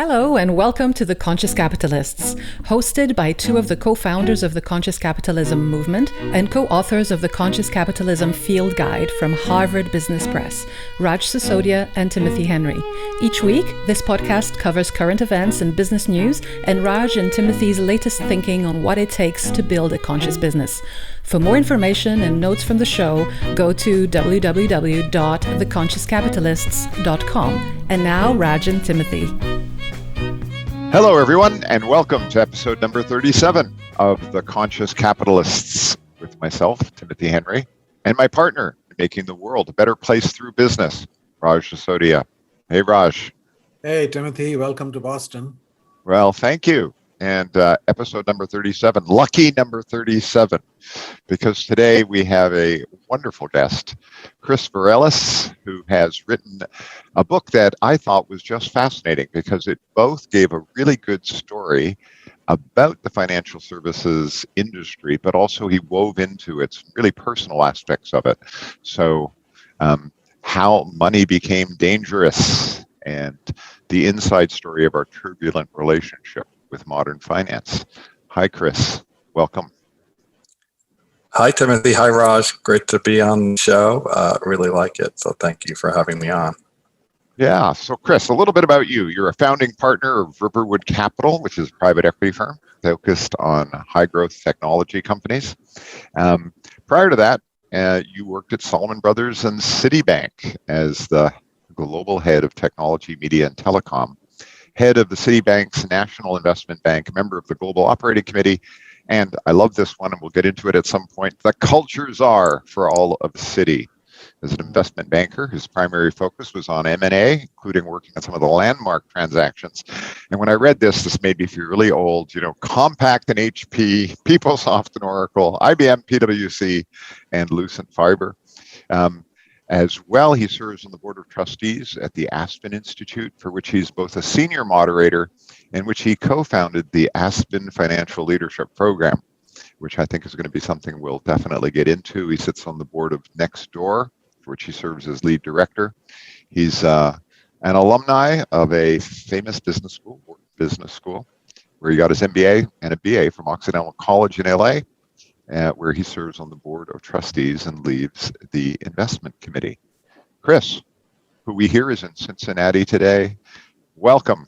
Hello and welcome to The Conscious Capitalists, hosted by two of the co-founders of the Conscious Capitalism movement and co-authors of the Conscious Capitalism Field Guide from Harvard Business Press, Raj Sisodia and Timothy Henry. Each week, this podcast covers current events and business news and Raj and Timothy's latest thinking on what it takes to build a conscious business. For more information and notes from the show, go to www.theconsciouscapitalists.com. And now, Raj and Timothy. Hello, everyone, and welcome to episode number 37 of The Conscious Capitalists with myself, Timothy Henry, and my partner in making the world a better place through business, Raj Sisodia. Hey, Raj. Hey, Timothy. Welcome to Boston. Well, thank you. And episode number 37, lucky number 37, because today we have a wonderful guest, Chris Varelas, who has written a book that I thought was just fascinating because it both gave a really good story about the financial services industry, but also he wove into its really personal aspects of it. So how money became dangerous and the inside story of our turbulent relationship with modern finance. Hi, Chris. Welcome. Hi, Timothy. Hi, Raj. Great to be on the show. Really like it. So thank you for having me on. Yeah. So, Chris, a little bit about you. You're a founding partner of Riverwood Capital, which is a private equity firm focused on high growth technology companies. Prior to that, you worked at Salomon Brothers and Citibank as the global head of technology, media, and telecom, head of the Citibank's National Investment Bank, member of the Global Operating Committee, and I love this one, and we'll get into it at some point, the culture czar for all of Citi. As an investment banker, his primary focus was on M&A, including working on some of the landmark transactions. And when I read this made me feel really old, Compaq and HP, PeopleSoft and Oracle, IBM, PwC, and Lucent Fiber. As well, he serves on the board of trustees at the Aspen Institute, for which he's both a senior moderator and which he co-founded the Aspen Financial Leadership Program, which I think is going to be something we'll definitely get into. He sits on the board of Nextdoor, for which he serves as lead director. He's an alumni of a famous business school, where he got his MBA and a BA from Occidental College in LA. Where he serves on the board of trustees and leads the investment committee. Chris, who we hear is in Cincinnati today, welcome.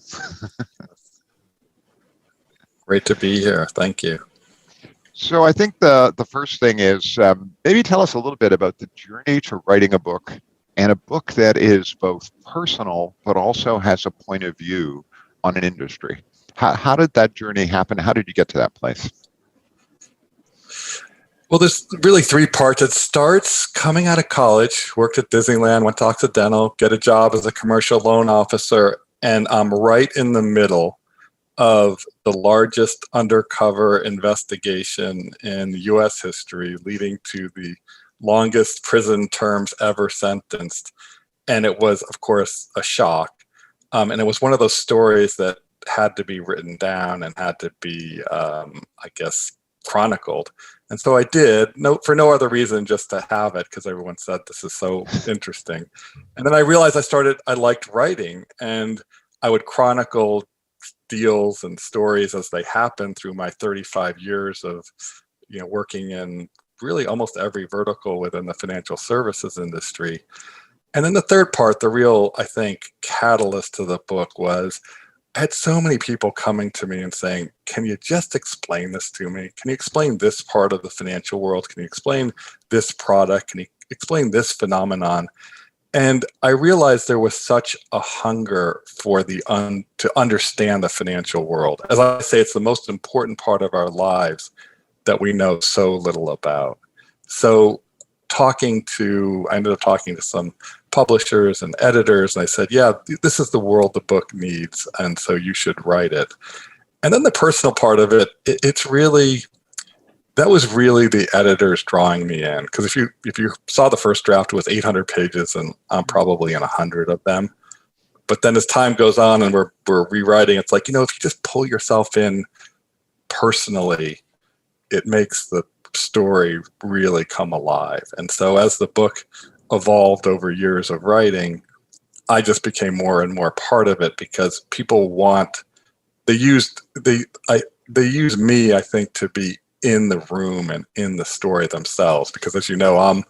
Great to be here. Thank you. So I think the first thing is maybe tell us a little bit about the journey to writing a book, and a book that is both personal but also has a point of view on an industry. How did that journey happen? How did you get to that place? Well, there's really three parts. It starts coming out of college, worked at Disneyland, went to Occidental, get a job as a commercial loan officer, and I'm right in the middle of the largest undercover investigation in U.S. history, leading to the longest prison terms ever sentenced. And it was, of course, a shock. And it was one of those stories that had to be written down and had to be, chronicled. And so I did, for no other reason, just to have it, because everyone said this is so interesting. And then I realized I liked writing, and I would chronicle deals and stories as they happened through my 35 years of working in really almost every vertical within the financial services industry. And then the third part, the real, I think, catalyst to the book was I had so many people coming to me and saying, can you just explain this to me? Can you explain this part of the financial world? Can you explain this product? Can you explain this phenomenon? And I realized there was such a hunger for to understand the financial world. As I say, it's the most important part of our lives that we know so little about. So I ended up talking to some publishers and editors, and I said, yeah, this is the world the book needs, and so you should write it. And then the personal part of it, that was really the editors drawing me in, because if you saw the first draft, it was 800 pages, and I'm probably in 100 of them. But then as time goes on and we're rewriting, it's like, if you just pull yourself in personally, it makes the story really come alive. And so as the book evolved over years of writing, I just became more and more part of it because people they use me, I think, to be in the room and in the story themselves. Because as you know,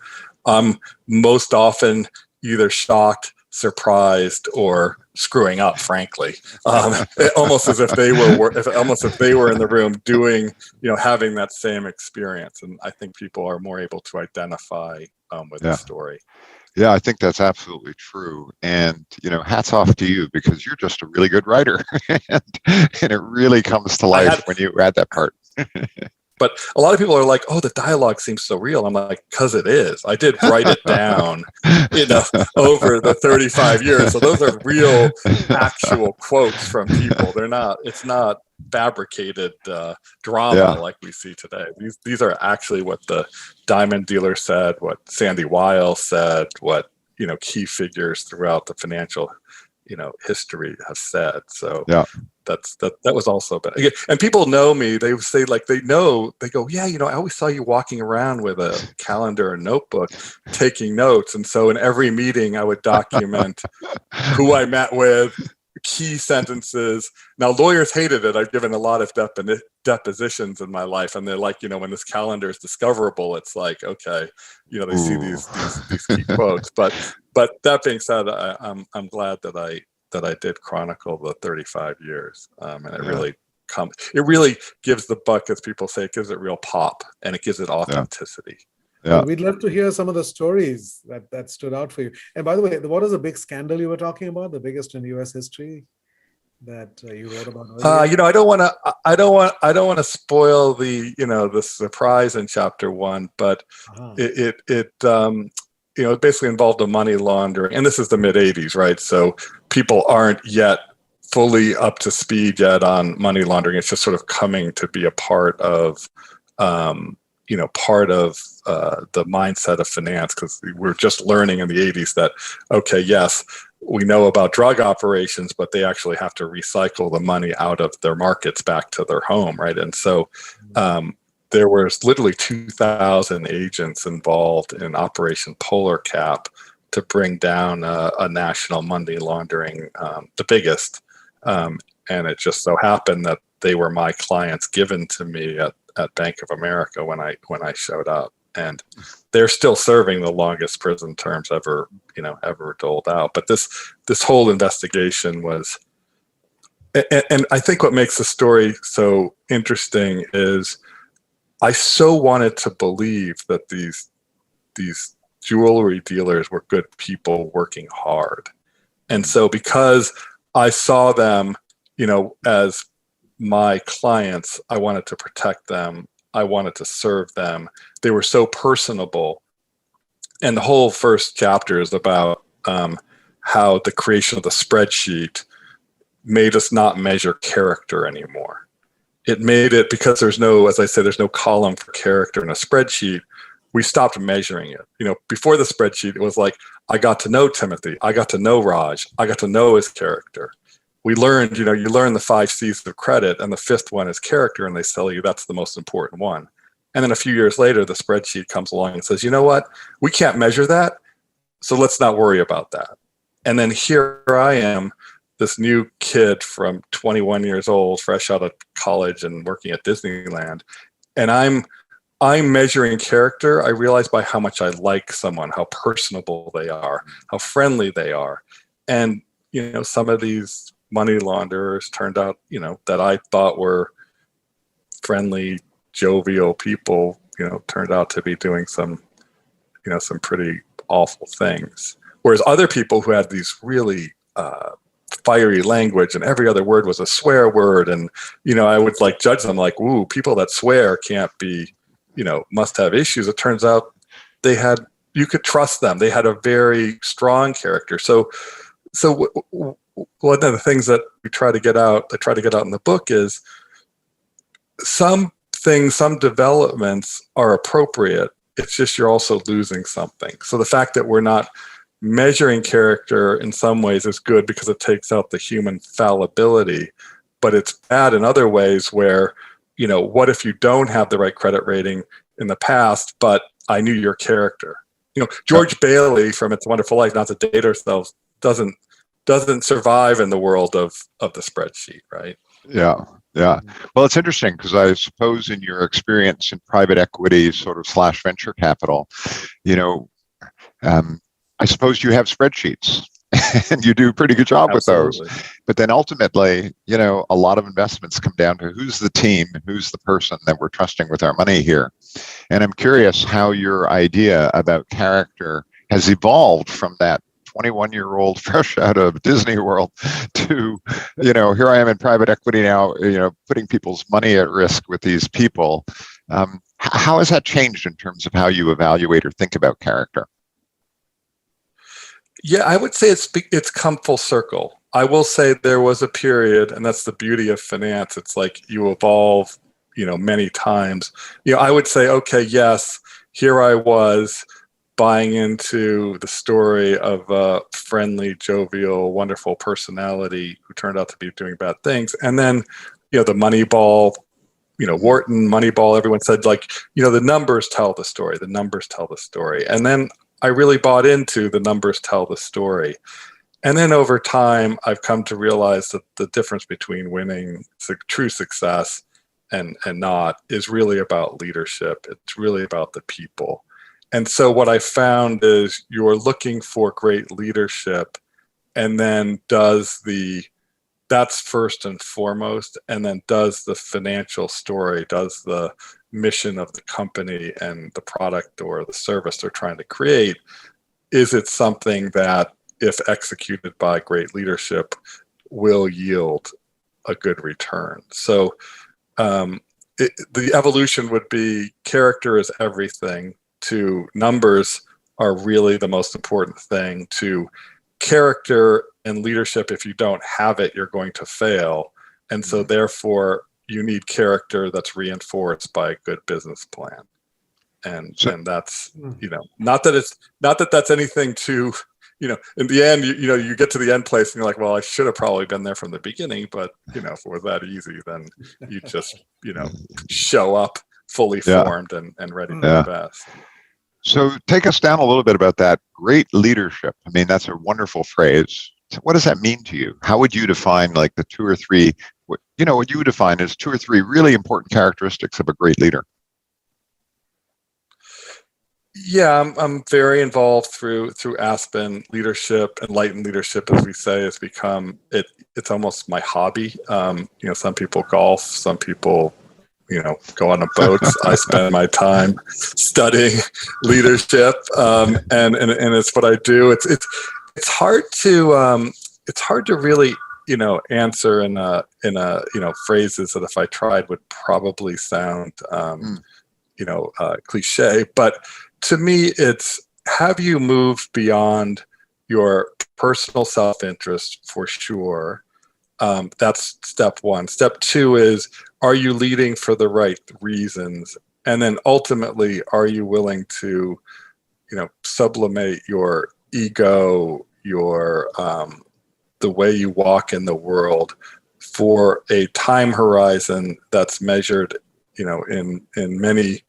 I'm most often either shocked, surprised, or screwing up, frankly, almost as if they were in the room doing, having that same experience. And I think people are more able to identify with the story. Yeah, I think that's absolutely true. And, hats off to you because you're just a really good writer. and it really comes to life when you add that part. But a lot of people are like, oh, the dialogue seems so real. I'm like, because it is. I did write it down, over the 35 years. So those are real, actual quotes from people. It's not fabricated drama like we see today. These are actually what the diamond dealer said, what Sandy Weil said, what, key figures throughout the financial, history have said. So that was also bad. And people know me. They say they go, yeah, I always saw you walking around with a calendar and notebook taking notes. And so in every meeting I would document who I met with, key sentences. Now lawyers hated it. I've given a lot of depositions in my life, and they're like, when this calendar is discoverable, it's like, okay, they see these key quotes. But that being said, I'm glad that I did chronicle the 35 years, and it really gives the book, as people say, it gives it real pop, and it gives it authenticity. Yeah. We'd love to hear some of the stories that stood out for you. And by the way, what is the big scandal you were talking about? The biggest in U.S. history that you wrote about earlier? I don't want to spoil the surprise in chapter 1, but it basically involved a money laundering, and this is the mid 80s, right? So people aren't yet fully up to speed yet on money laundering. It's just sort of coming to be a part of the mindset of finance, because we're just learning in the 80s that, okay, yes, we know about drug operations, but they actually have to recycle the money out of their markets back to their home, right? And so there was literally 2,000 agents involved in Operation Polar Cap to bring down a national money laundering, the biggest. And it just so happened that they were my clients given to me at Bank of America when I showed up, and they're still serving the longest prison terms ever doled out. But this whole investigation was, and I think what makes the story so interesting is I so wanted to believe that these jewelry dealers were good people working hard, and so because I saw them, as my clients, I wanted to protect them. I wanted to serve them. They were so personable. And the whole first chapter is about how the creation of the spreadsheet made us not measure character anymore. It made it, because there's no column for character in a spreadsheet, we stopped measuring it. Before the spreadsheet, it was like, I got to know Timothy. I got to know Raj. I got to know his character. We learned, you learn the 5 C's of credit, and the 5th one is character, and they tell you that's the most important one. And then a few years later, the spreadsheet comes along and says, you know what? We can't measure that, so let's not worry about that. And then here I am, this new kid from 21 years old, fresh out of college and working at Disneyland, and I'm measuring character. I realize by how much I like someone, how personable they are, how friendly they are. And, some of these money launderers turned out, that I thought were friendly, jovial people, turned out to be doing some pretty awful things. Whereas other people who had these really fiery language, and every other word was a swear word, and I would judge them like, ooh, people that swear can't be, must have issues. It turns out you could trust them. They had a very strong character. So one of the things that I try to get out in the book is some developments are appropriate. It's just you're also losing something. So the fact that we're not measuring character in some ways is good because it takes out the human fallibility, but it's bad in other ways where, what if you don't have the right credit rating in the past, but I knew your character? George Bailey from It's a Wonderful Life, not to date ourselves, doesn't doesn't survive in the world of the spreadsheet, right? Yeah. Yeah. Well, it's interesting because I suppose in your experience in private equity sort of / venture capital, you know, I suppose you have spreadsheets and you do a pretty good job with those. Absolutely. But then ultimately, you know, a lot of investments come down to who's the team, who's the person that we're trusting with our money here. And I'm curious how your idea about character has evolved from that 21-year-old fresh out of Disney World to, you know, here I am in private equity now, you know, putting people's money at risk with these people. How has that changed in terms of how you evaluate or think about character? Yeah, I would say it's come full circle. I will say there was a period, and that's the beauty of finance. It's like you evolve, you know, many times. You know, I would say, okay, yes, here I was buying into the story of a friendly, jovial, wonderful personality who turned out to be doing bad things. And then, you know, the Moneyball, you know, Wharton, Moneyball, everyone said, like, you know, the numbers tell the story. The numbers tell the story. And then I really bought into the numbers tell the story. And then over time, I've come to realize that the difference between winning true success and not is really about leadership. It's really about the people. And so what I found is you're looking for great leadership, and then that's first and foremost, and then does the financial story, does the mission of the company and the product or the service they're trying to create, is it something that, if executed by great leadership, will yield a good return? So the evolution would be character is everything, to numbers are really the most important thing, to character and leadership, if you don't have it, you're going to fail. And so therefore you need character that's reinforced by a good business plan. And that's, you know, not that that's anything to, you know, in the end, you get to the end place and you're like, well, I should have probably been there from the beginning, but, you know, if it was that easy, then you just, you know, show up fully formed and ready to invest. So take us down a little bit about that great leadership. I mean, that's a wonderful phrase. What does that mean to you? How would you define like the 2 or 3, what you would define as 2 or 3 really important characteristics of a great leader? Yeah, I'm very involved through Aspen. Leadership, enlightened leadership, as we say, has become it's almost my hobby. You know, some people golf, some people, you know, go on a boat. I spend my time studying leadership, and it's what I do. It's hard to really, you know, answer in a you know, phrases that if I tried would probably sound you know, cliche. But to me, it's, have you moved beyond your personal self-interest? For sure. That's step 1. Step 2 is, are you leading for the right reasons? And then ultimately, are you willing to, you know, sublimate your ego, your the way you walk in the world for a time horizon that's measured, you know, in many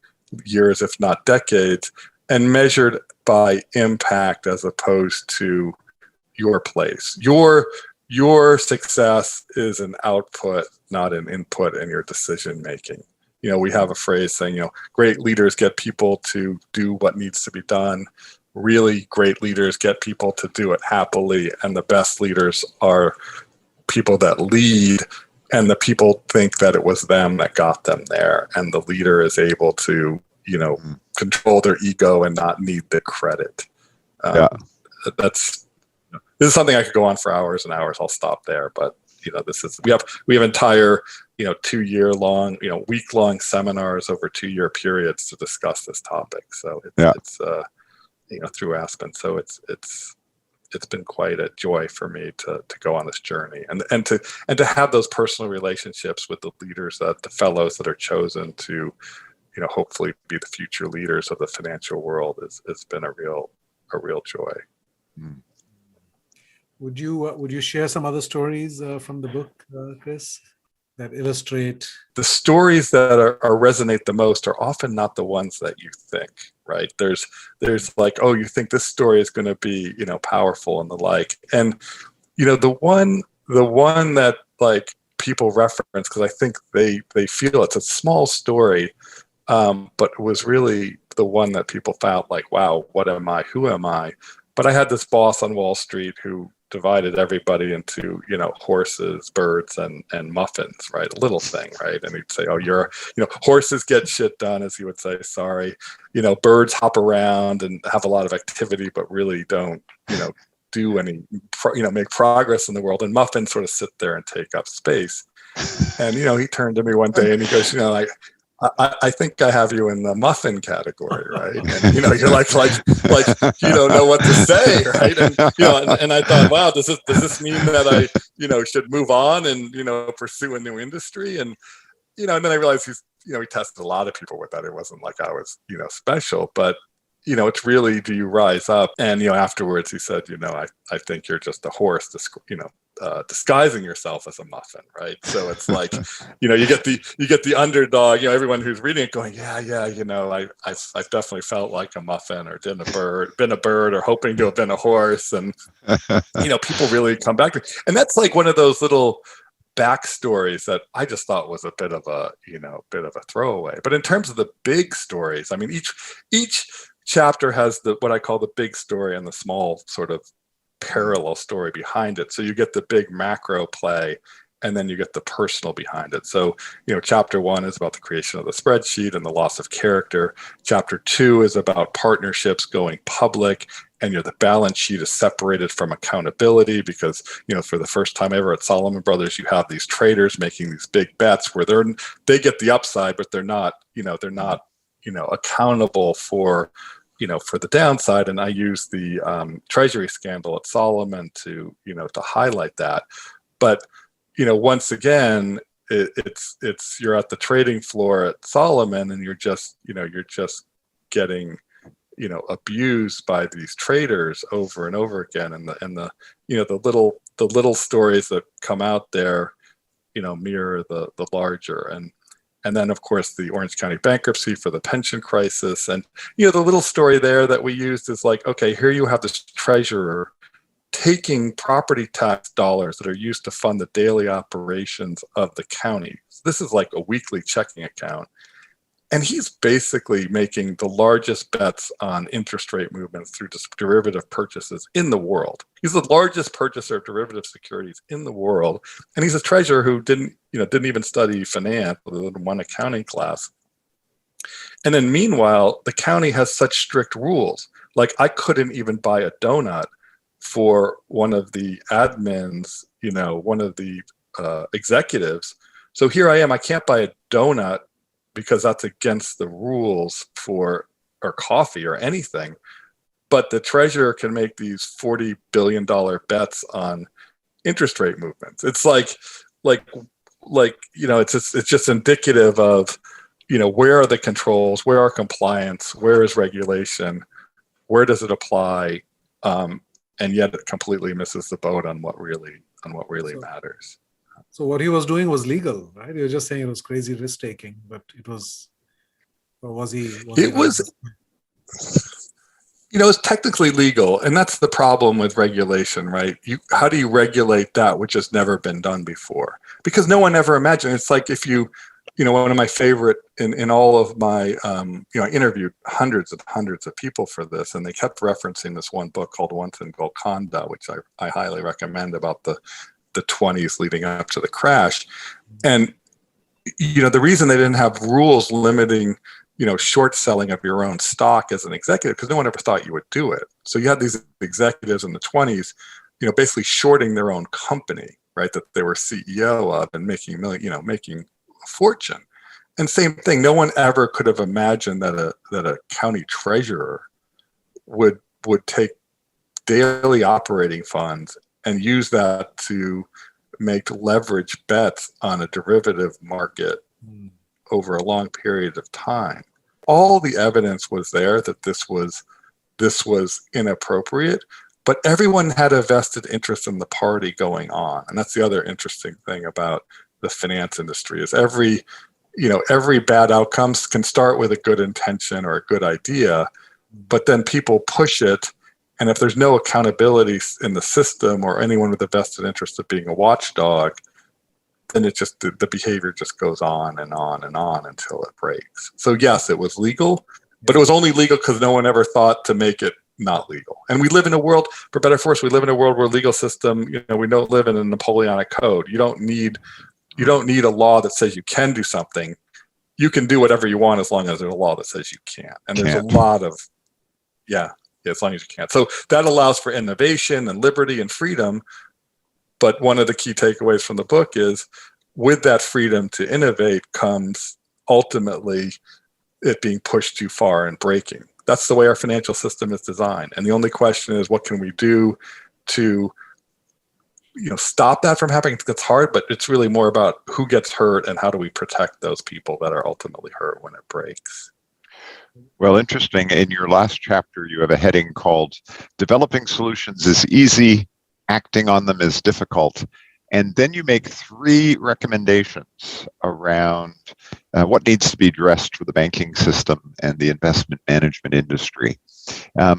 years, if not decades, and measured by impact as opposed to your place. Your success is an output, not an input in your decision making. You know, we have a phrase saying, you know, great leaders get people to do what needs to be done. Really great leaders get people to do it happily. And the best leaders are people that lead, and the people think that it was them that got them there. And the leader is able to, you know, control their ego and not need the credit. This is something I could go on for hours and hours. I'll stop there. But, you know, we have entire, you know, 2-year-long, you know, week-long seminars over 2-year periods to discuss this topic. So it's you know, through Aspen. So it's been quite a joy for me to go on this journey and to have those personal relationships with the leaders, the fellows that are chosen to, you know, hopefully be the future leaders of the financial world. It's been a real joy. Would you share some other stories from the book, Chris, that illustrate? The stories that resonate the most are often not the ones that you think, right? There's like, oh, you think this story is going to be, you know, powerful and the like. And the one that like people reference, because I think they feel it's a small story, but it was really the one that people found like, wow, what am I? Who am I? But I had this boss on Wall Street who divided everybody into, horses, birds, and muffins, right? A little thing, right? And he'd say, oh, horses get shit done, as he would say, sorry. Birds hop around and have a lot of activity, but really don't, do any, make progress in the world. And muffins sort of sit there and take up space. And, he turned to me one day and he goes, I think I have you in the muffin category, right? And you're like you don't know what to say, right? And I thought, wow, does this mean that I should move on and pursue a new industry? And and then I realized he tested a lot of people with that. It wasn't like I was special, but it's really, do you rise up? And afterwards he said, I think you're just a horse, disguising yourself as a muffin, right? So it's like, you get the underdog, everyone who's reading it going, yeah, I've definitely felt like a muffin, or been a bird, or hoping to have been a horse, and people really come back to it. And that's like one of those little backstories that I just thought was a bit of a throwaway. But in terms of the big stories, I mean, each chapter has what I call the big story and the small sort of parallel story behind it. So you get the big macro play, and then you get the personal behind it. So, chapter 1 is about the creation of the spreadsheet and the loss of character. Chapter 2 is about partnerships going public, and the balance sheet is separated from accountability because, for the first time ever at Solomon Brothers, you have these traders making these big bets where they get the upside, but they're not accountable for the downside. And I use the treasury scandal at Solomon to highlight that. But once again, it's you're at the trading floor at Solomon, and you're just getting abused by these traders over and over again, and the little stories that come out there mirror the larger. And then, of course, the Orange County bankruptcy for the pension crisis. And, the little story there that we used is like, okay, here you have this treasurer taking property tax dollars that are used to fund the daily operations of the county. This is like a weekly checking account. And he's basically making the largest bets on interest rate movements through derivative purchases in the world. He's the largest purchaser of derivative securities in the world. And he's a treasurer who didn't even study finance, other than one accounting class. And then meanwhile, the county has such strict rules. Like, I couldn't even buy a donut for one of the admins, one of the executives. So here I am, I can't buy a donut because that's against the rules or coffee or anything. But the treasurer can make these $40 billion bets on interest rate movements. It's it's just indicative of, where are the controls, where are compliance, where is regulation, where does it apply, and yet it completely misses the boat on what really matters. So what he was doing was legal, right? You were just saying it was crazy risk taking, but it was, or was he? It was technically legal, and that's the problem with regulation, right? How do you regulate that which has never been done before? Because no one ever imagined. It's like if one of my favorite in all of my, I interviewed hundreds and hundreds of people for this, and they kept referencing this one book called Once in Golconda, which I highly recommend, about the 20s leading up to the crash. And, the reason they didn't have rules limiting, short selling of your own stock as an executive, because no one ever thought you would do it. So you had these executives in the 20s, basically shorting their own company, right, that they were CEO of, and making a fortune. And same thing, no one ever could have imagined that a county treasurer would take daily operating funds and use that to make leverage bets on a derivative market over a long period of time. All the evidence was there that this was inappropriate, but everyone had a vested interest in the party going on. And that's the other interesting thing about the finance industry, is every bad outcomes can start with a good intention or a good idea, but then people push it And if there's no accountability in the system or anyone with a vested interest of being a watchdog, then it just, the behavior just goes on and on and on until it breaks. So yes, it was legal, but it was only legal because no one ever thought to make it not legal. And we live in a world, for better or for worse, we live in a world where legal system, we don't live in a Napoleonic code. You don't need a law that says you can do something. You can do whatever you want as long as there's a law that says you can't. And there's a lot of, as long as you can. So that allows for innovation and liberty and freedom. But one of the key takeaways from the book is with that freedom to innovate comes ultimately it being pushed too far and breaking. That's the way our financial system is designed. And the only question is, what can we do to stop that from happening? It's hard, but it's really more about who gets hurt and how do we protect those people that are ultimately hurt when it breaks. Well, interesting. In your last chapter, you have a heading called Developing Solutions is Easy, Acting on Them is Difficult. And then you make 3 recommendations around what needs to be addressed for the banking system and the investment management industry. I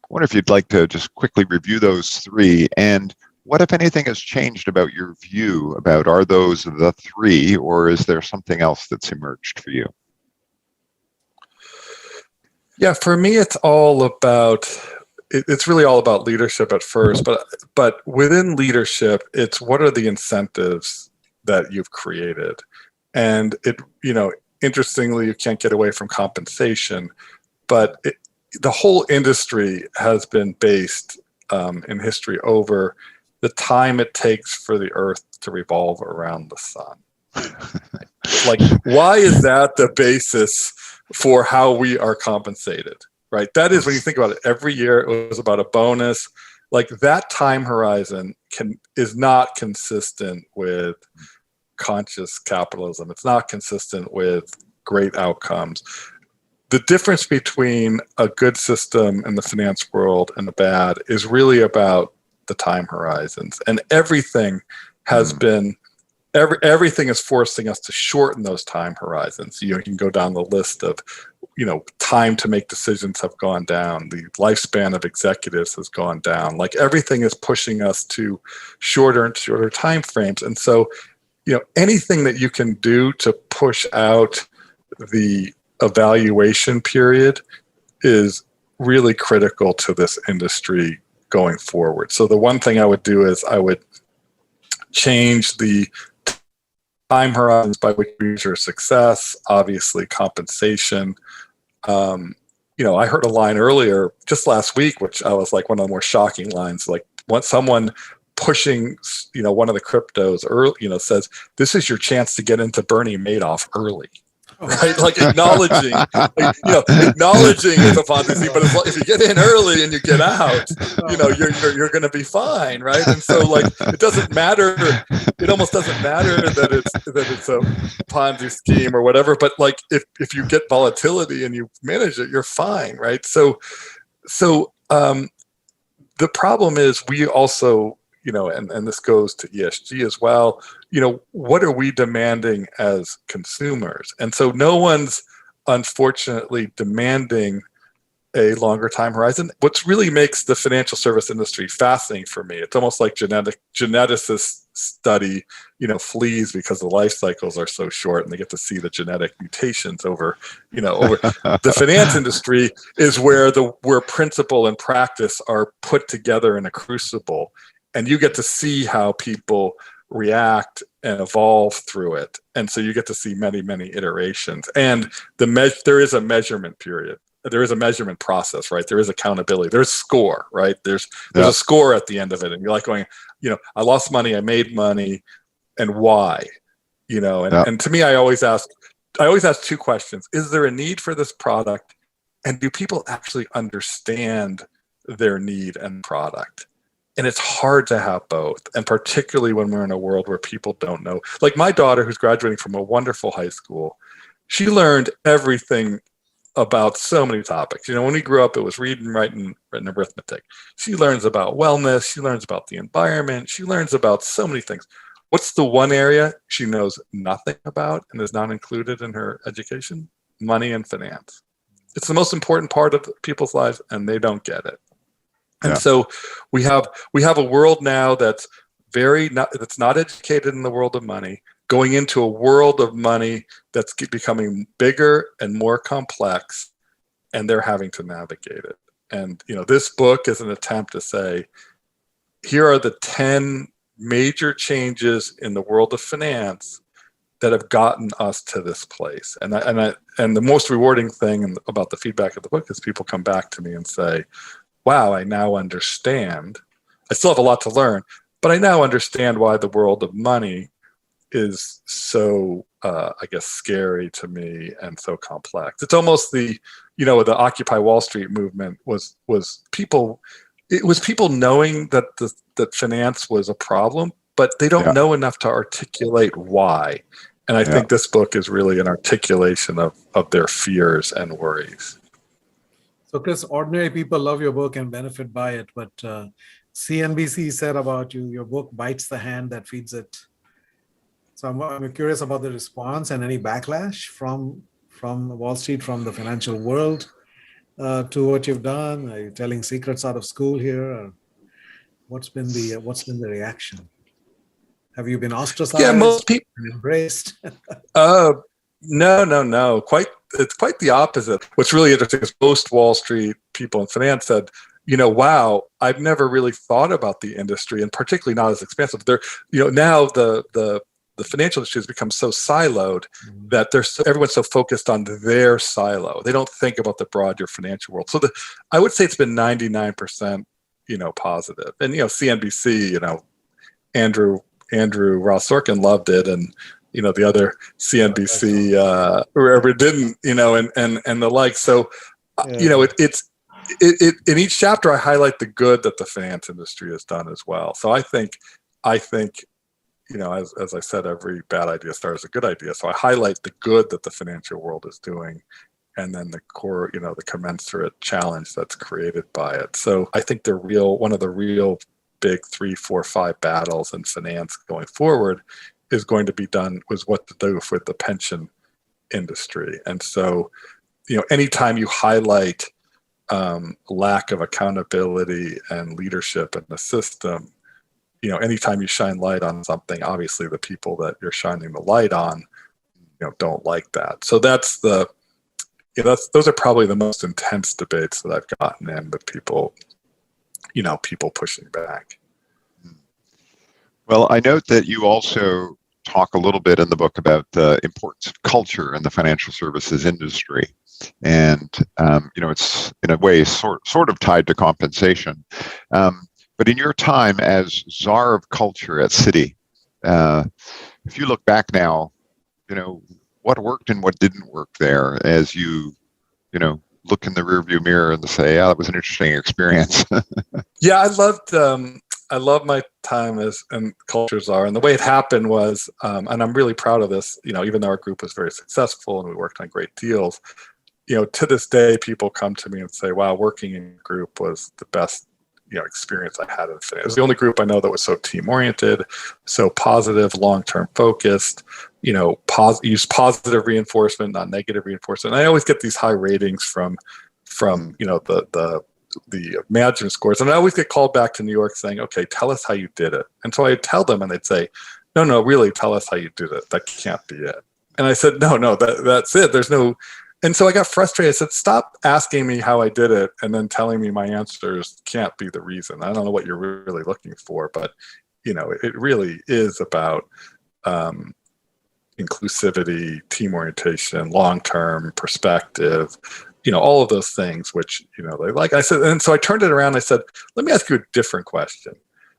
wonder if you'd like to just quickly review those 3, and what, if anything, has changed about your view about, are those the 3, or is there something else that's emerged for you? Yeah, for me, it's really all about leadership at first, but within leadership, it's what are the incentives that you've created? And interestingly, you can't get away from compensation, but the whole industry has been based in history over the time it takes for the Earth to revolve around the sun. Like, why is that the basis for how we are compensated, right? That is, when you think about it, every year it was about a bonus. Like, that time horizon is not consistent with conscious capitalism. It's not consistent with great outcomes. The difference between a good system in the finance world and a bad is really about the time horizons. And everything has been, everything is forcing us to shorten those time horizons. You can go down the list of, time to make decisions have gone down. The lifespan of executives has gone down. Like, everything is pushing us to shorter and shorter time frames. And so, anything that you can do to push out the evaluation period is really critical to this industry going forward. So the one thing I would do is I would change the time horizons by which we measure success, obviously compensation. I heard a line earlier just last week, which I was like, one of the more shocking lines, like, what someone pushing, one of the cryptos early, says, this is your chance to get into Bernie Madoff early. Right, like acknowledging it's a Ponzi, but if you get in early and you get out, you're going to be fine, right? And so, like, it doesn't matter. It almost doesn't matter that it's a Ponzi scheme or whatever. But like, if you get volatility and you manage it, you're fine, right? So the problem is we also, and this goes to ESG as well, what are we demanding as consumers? And so no one's unfortunately demanding a longer time horizon. What really makes the financial service industry fascinating for me, it's almost like geneticists study, fleas because the life cycles are so short and they get to see the genetic mutations over the finance industry is where principle and practice are put together in a crucible. And you get to see how people react and evolve through it. And so you get to see many, many iterations. And there is a measurement period. There is a measurement process, right? There is accountability. There's score, right? There's a score at the end of it. And you're like going, I lost money, I made money, and why? And to me, I always ask 2 questions. Is there a need for this product? And do people actually understand their need and product? And it's hard to have both. And particularly when we're in a world where people don't know. Like, my daughter, who's graduating from a wonderful high school, she learned everything about so many topics. When we grew up, it was reading, writing, and arithmetic. She learns about wellness. She learns about the environment. She learns about so many things. What's the one area she knows nothing about and is not included in her education? Money and finance. It's the most important part of people's lives, and they don't get it. And so we have a world now that's that's not educated in the world of money, going into a world of money that's becoming bigger and more complex, and they're having to navigate it. And this book is an attempt to say, here are the 10 major changes in the world of finance that have gotten us to this place. And the most rewarding thing about the feedback of the book is people come back to me and say, wow, I now understand. I still have a lot to learn, but I now understand why the world of money is so, I guess, scary to me and so complex. It's almost the Occupy Wall Street movement was people knowing that finance was a problem, but they don't know enough to articulate why. And I think this book is really an articulation of their fears and worries. So, Chris, ordinary people love your book and benefit by it, but CNBC said about you, your book bites the hand that feeds it. So I'm curious about the response and any backlash from Wall Street, from the financial world to what you've done. Are you telling secrets out of school here? Or what's been the reaction? Have you been ostracized? Yeah, most people embraced. No. It's quite the opposite. What's really interesting is most Wall Street people in finance said, wow, I've never really thought about the industry, and particularly not as expansive. Now the financial industry has become so siloed that everyone's so focused on their silo. They don't think about the broader financial world. So I would say it's been 99%, positive. And CNBC, Andrew Ross Sorkin loved it, and the other CNBC wherever didn't, and the like. So it's in each chapter I highlight the good that the finance industry has done as well. So I think as I said, every bad idea starts as a good idea. So I highlight the good that the financial world is doing, and then the core, the commensurate challenge that's created by it. So I think one of the real big 3, 4, 5 battles in finance going forward is going to be done was what to do with the pension industry. And so, anytime you highlight lack of accountability and leadership in the system, anytime you shine light on something, obviously the people that you're shining the light on, don't like that. So that's those are probably the most intense debates that I've gotten in with people, people pushing back. Well, I note that you also talk a little bit in the book about the importance of culture in the financial services industry. And, it's in a way sort of tied to compensation. But in your time as czar of culture at Citi, if you look back now, what worked and what didn't work there as you look in the rearview mirror and say, yeah, that was an interesting experience. Yeah, I loved my time as culture czar. And the way it happened was, and I'm really proud of this, even though our group was very successful and we worked on great deals, to this day, people come to me and say, wow, working in a group was the best experience I had in finance. It was the only group I know that was so team-oriented, so positive, long-term focused, use positive reinforcement, not negative reinforcement. And I always get these high ratings from the management scores. And I always get called back to New York saying, okay, tell us how you did it. And so I'd tell them and they'd say, no, really, tell us how you did it. That can't be it. And I said, no, that's it. There's no. And so I got frustrated. I said, stop asking me how I did it and then telling me my answers can't be the reason. I don't know what you're really looking for, but it really is about inclusivity, team orientation, long-term perspective, all of those things, which, they like. I said, and so I turned it around. I said, let me ask you a different question.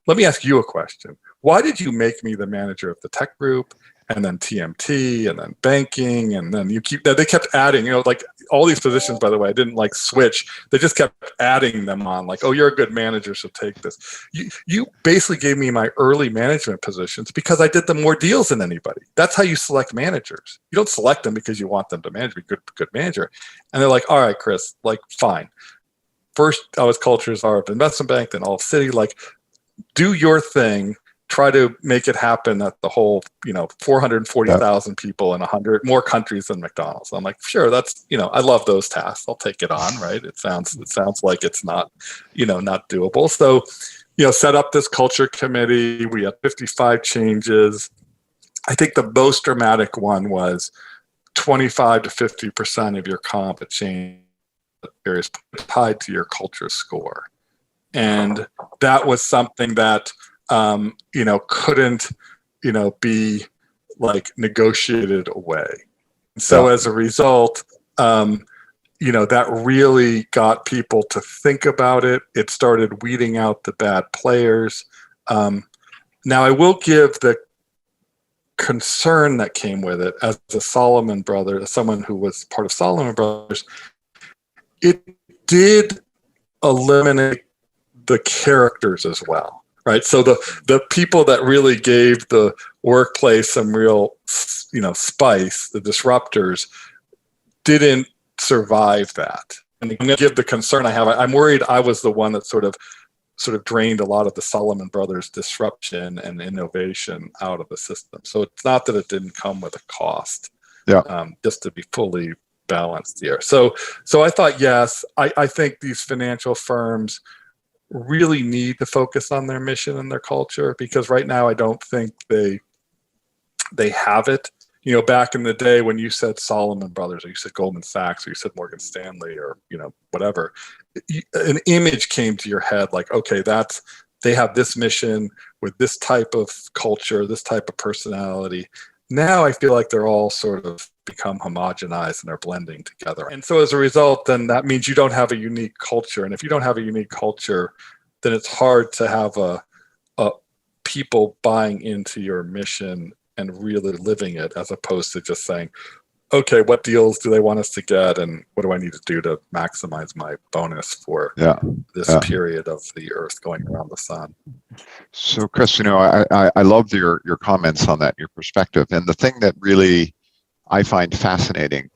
Let me ask you a question. Why did you make me the manager of the tech group, and then TMT, and then banking, and then they kept adding, like all these positions, by the way, I didn't switch. They just kept adding them on, oh, you're a good manager, so take this. You basically gave me my early management positions because I did the more deals than anybody. That's how you select managers. You don't select them because you want them to manage, be good manager. And they're like, all right, Chris, fine. First, I was culture czar of investment bank, then all of Citi, do your thing. try to make it happen at the whole, 440,000 people in 100 more countries than McDonald's. I'm like, sure, that's, I love those tasks. I'll take it on, right? It sounds like it's not, not doable. So, set up this culture committee. We had 55 changes. I think the most dramatic one was 25 to 50% of your comp at change is tied to your culture score. And that was something that, couldn't, be like negotiated away. So as a result, that really got people to think about it. It started weeding out the bad players. Now I will give the concern that came with it as a Solomon brother, as someone who was part of Solomon Brothers, it did eliminate the characters as well, right? So the people that really gave the workplace some real, spice, the disruptors, didn't survive that. And I'm going to give the concern I have. I'm worried I was the one that sort of drained a lot of the Solomon Brothers disruption and innovation out of the system. So it's not that it didn't come with a cost, just to be fully balanced here. So I thought, yes, I think these financial firms really need to focus on their mission and their culture, because right now I don't think they have it. Back in the day when you said Solomon Brothers, or you said Goldman Sachs, or you said Morgan Stanley, or whatever, an image came to your head like, okay, they have this mission with this type of culture, this type of personality. Now I feel like they're all sort of become homogenized and they're blending together. And so as a result, then that means you don't have a unique culture. And if you don't have a unique culture, then it's hard to have a people buying into your mission and really living it, as opposed to just saying, okay, what deals do they want us to get, and what do I need to do to maximize my bonus for this period of the Earth going around the sun? So, Chris, I love your comments on that, your perspective, and the thing that really I find fascinating,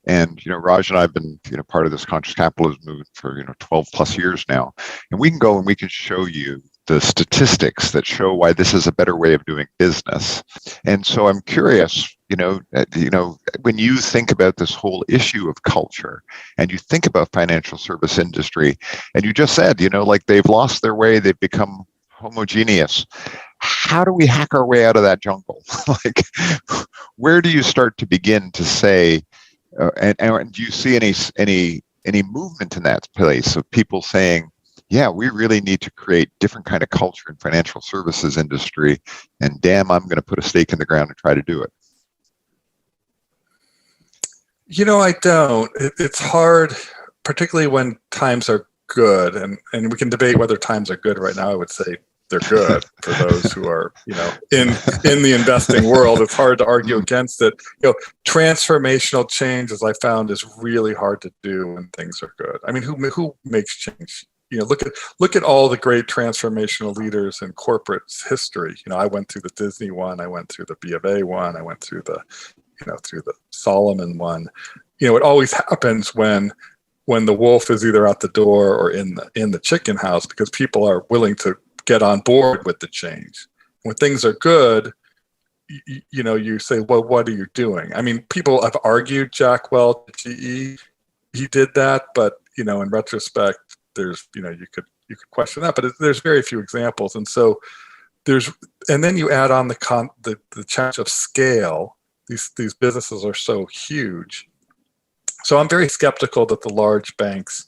and Raj and I have been part of this conscious capitalism movement for 12 plus years now, and we can go and we can show you the statistics that show why this is a better way of doing business. And so I'm curious, when you think about this whole issue of culture and you think about financial service industry, and you just said, like they've lost their way, they've become homogeneous. How do we hack our way out of that jungle? Like, where do you start to begin to say, and do you see any movement in that place of people saying, yeah, we really need to create different kind of culture in financial services industry, and damn, I'm going to put a stake in the ground and try to do it? I don't. It's hard, particularly when times are good, and we can debate whether times are good right now. I would say they're good for those who are, in the investing world. It's hard to argue against it. Transformational change, as I found, is really hard to do when things are good. I mean, who makes change? Look at all the great transformational leaders in corporate history. I went through the Disney one, I went through the B of A one, I went through the, through the Solomon one. It always happens when the wolf is either at the door or in the chicken house, because people are willing to get on board with the change. When things are good, you say, well, what are you doing? I mean, people have argued Jack Welch at GE, he did that, but in retrospect, there's you could question that, but there's very few examples. And so and then you add on the challenge of scale. These businesses are so huge. So I'm very skeptical that the large banks,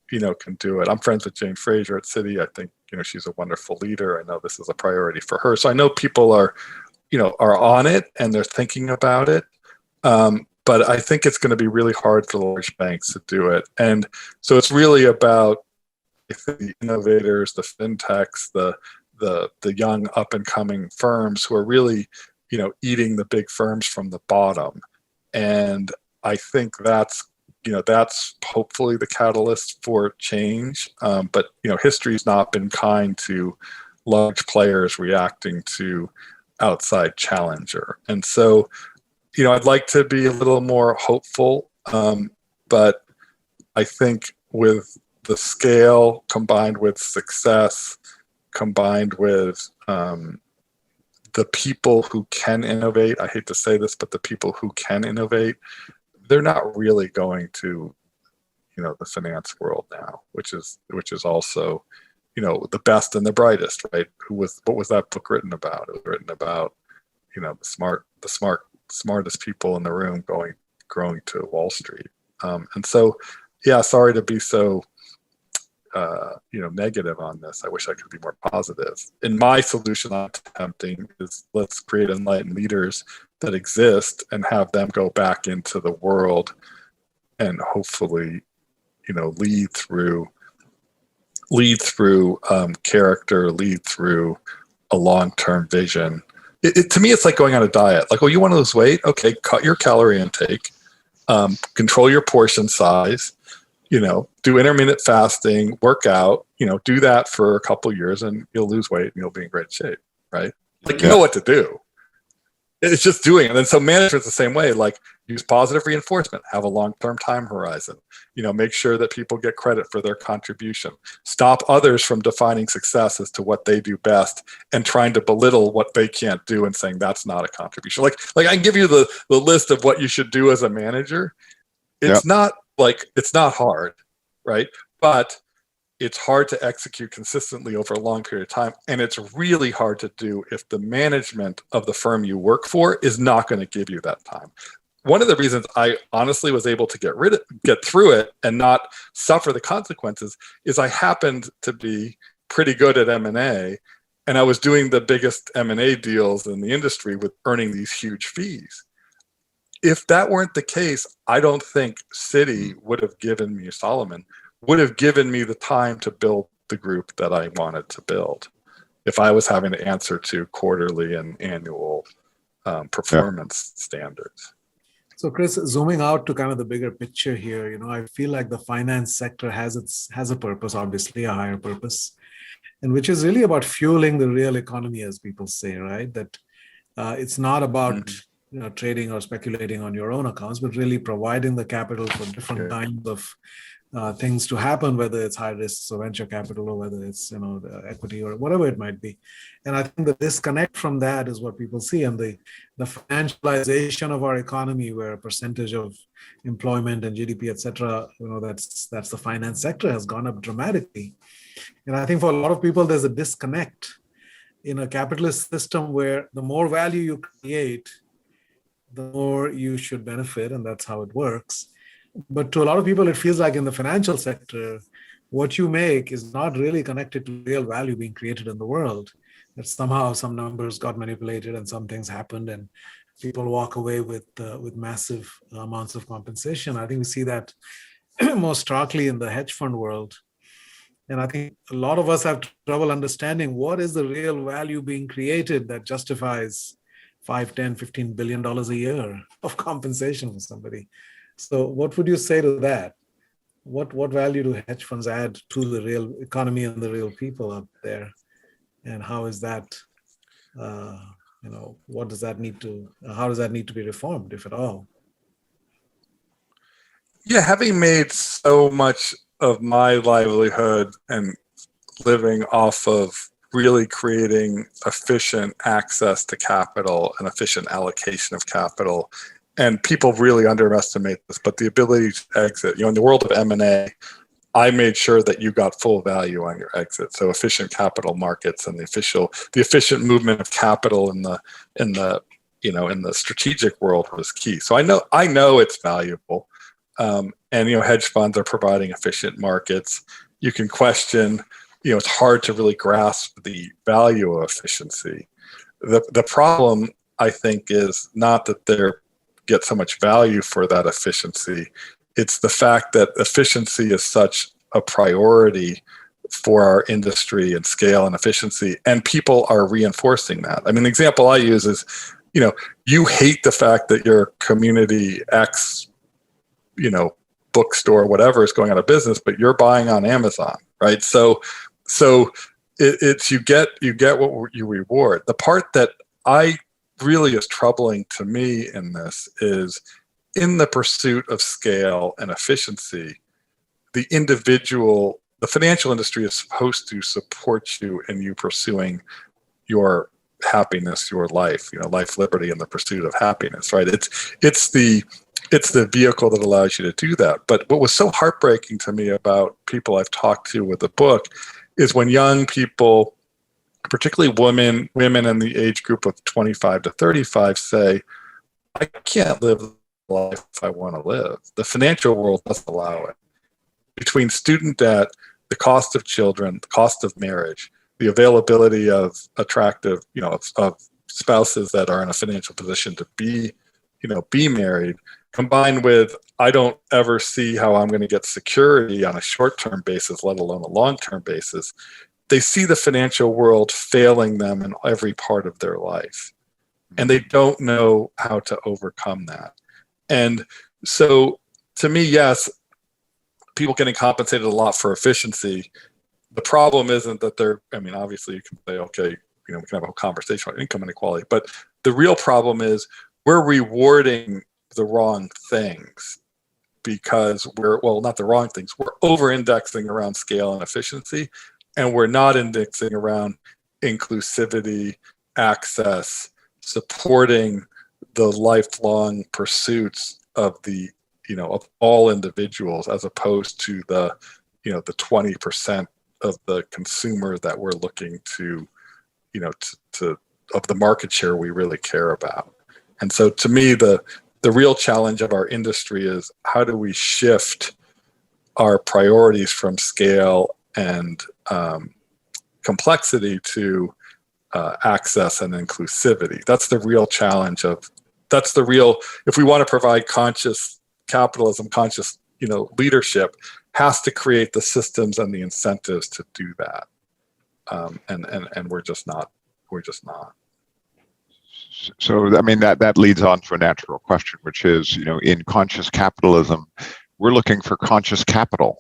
can do it. I'm friends with Jane Fraser at Citi. I think, she's a wonderful leader. I know this is a priority for her. So I know people are on it and they're thinking about it. But I think it's going to be really hard for the large banks to do it. And so it's really about the innovators, the fintechs, the young up and coming firms who are really, eating the big firms from the bottom. And I think that's hopefully the catalyst for change. But, history's not been kind to large players reacting to outside challenger. And so, I'd like to be a little more hopeful, but I think with the scale combined with success, combined with the people who can innovate, I hate to say this, but the people who can innovate, they're not really going to, the finance world now, which is also, the best and the brightest, right? What was that book written about? It was written about, the smartest people in the room growing to Wall Street. And so, yeah, sorry to be so, negative on this. I wish I could be more positive. And my solution I'm attempting is, let's create enlightened leaders that exist and have them go back into the world and hopefully, lead through character, lead through a long-term vision. To me, it's like going on a diet. Like, oh, you want to lose weight? Okay, cut your calorie intake, control your portion size, do intermittent fasting, work out, do that for a couple of years and you'll lose weight and you'll be in great shape, right? Like, you know what to do. It's just doing it. And then so management's the same way, like use positive reinforcement, have a long-term time horizon, make sure that people get credit for their contribution, stop others from defining success as to what they do best and trying to belittle what they can't do and saying that's not a contribution. Like I can give you the list of what you should do as a manager. It's not hard, right? But it's hard to execute consistently over a long period of time. And it's really hard to do if the management of the firm you work for is not going to give you that time. One of the reasons I honestly was able to get through it and not suffer the consequences is I happened to be pretty good at M&A, and I was doing the biggest M&A deals in the industry with earning these huge fees. If that weren't the case, I don't think Citi would have given me the time to build the group that I wanted to build if I was having to answer to quarterly and annual performance standards. So Chris, zooming out to kind of the bigger picture here, I feel like the finance sector has a purpose, obviously a higher purpose, and which is really about fueling the real economy, as people say, right? That it's not about trading or speculating on your own accounts, but really providing the capital for different kinds of things to happen, whether it's high risks or venture capital, or whether it's the equity or whatever it might be. And I think the disconnect from that is what people see, and the financialization of our economy, where a percentage of employment and GDP, et cetera, that's the finance sector has gone up dramatically. And I think for a lot of people, there's a disconnect in a capitalist system where the more value you create, the more you should benefit, and that's how it works. But to a lot of people, it feels like in the financial sector, what you make is not really connected to real value being created in the world. That somehow some numbers got manipulated and some things happened, and people walk away with massive amounts of compensation. I think we see that most starkly in the hedge fund world. And I think a lot of us have trouble understanding what is the real value being created that justifies $5, $10, $15 billion a year of compensation for somebody. So what would you say to that? What value do hedge funds add to the real economy and the real people out there? And how is that, how does that need to be reformed, if at all? Yeah, having made so much of my livelihood and living off of really creating efficient access to capital and efficient allocation of capital, and people really underestimate this, but the ability to exit, in the world of M&A, I made sure that you got full value on your exit. So efficient capital markets and the efficient movement of capital in the strategic world was key. So I know it's valuable. And hedge funds are providing efficient markets. You can question, it's hard to really grasp the value of efficiency. The problem, I think, is not that they're get so much value for that efficiency. It's the fact that efficiency is such a priority for our industry and scale and efficiency, and people are reinforcing that. I mean, the example I use is, you hate the fact that your community X, bookstore, whatever, is going out of business, but you're buying on Amazon, right? So it's you get what you reward. The part that I really is troubling to me in this is, in the pursuit of scale and efficiency, the financial industry is supposed to support you in you pursuing your happiness, your life, life, liberty, and the pursuit of happiness, right? It's the vehicle that allows you to do that. But what was so heartbreaking to me about people I've talked to with the book is when young people, particularly women in the age group of 25 to 35, say, I can't live the life I want to live. The financial world doesn't allow it. Between student debt, the cost of children, the cost of marriage, the availability of attractive, of spouses that are in a financial position to be married, combined with, I don't ever see how I'm going to get security on a short-term basis, let alone a long-term basis. They see the financial world failing them in every part of their life. And they don't know how to overcome that. And so, to me, yes, people getting compensated a lot for efficiency. The problem isn't that obviously you can say, okay, we can have a conversation about income inequality, but the real problem is we're rewarding the wrong things because not the wrong things, we're over-indexing around scale and efficiency, and we're not indexing around inclusivity, access, supporting the lifelong pursuits of of all individuals, as opposed to the 20% of the consumer that we're looking to of the market share we really care about. And so, to me, the real challenge of our industry is how do we shift our priorities from scale and complexity to access and inclusivity. That's the real challenge if we want to provide conscious capitalism, conscious, leadership has to create the systems and the incentives to do that. And we're just not. So, that leads on to a natural question, which is, in conscious capitalism, we're looking for conscious capital.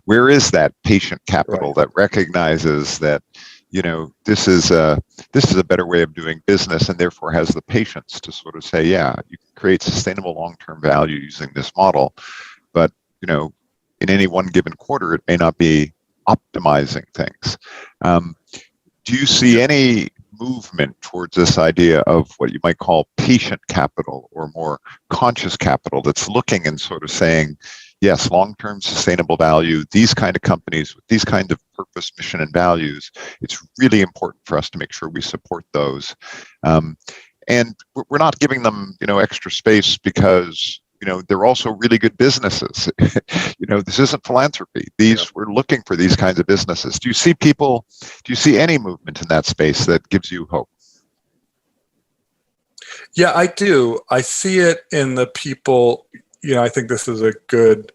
Where is that patient capital that recognizes that, this is a better way of doing business, and therefore has the patience to sort of say, yeah, you can create sustainable long-term value using this model, but in any one given quarter, it may not be optimizing things. Do you see any movement towards this idea of what you might call patient capital or more conscious capital that's looking and sort of saying, yes, long-term sustainable value, these kind of companies with these kind of purpose, mission, and values, it's really important for us to make sure we support those. And we're not giving them, extra space because, they're also really good businesses. This isn't philanthropy. We're looking for these kinds of businesses. Do you see any movement in that space that gives you hope? Yeah, I do. I see it in the people, I think this is a good,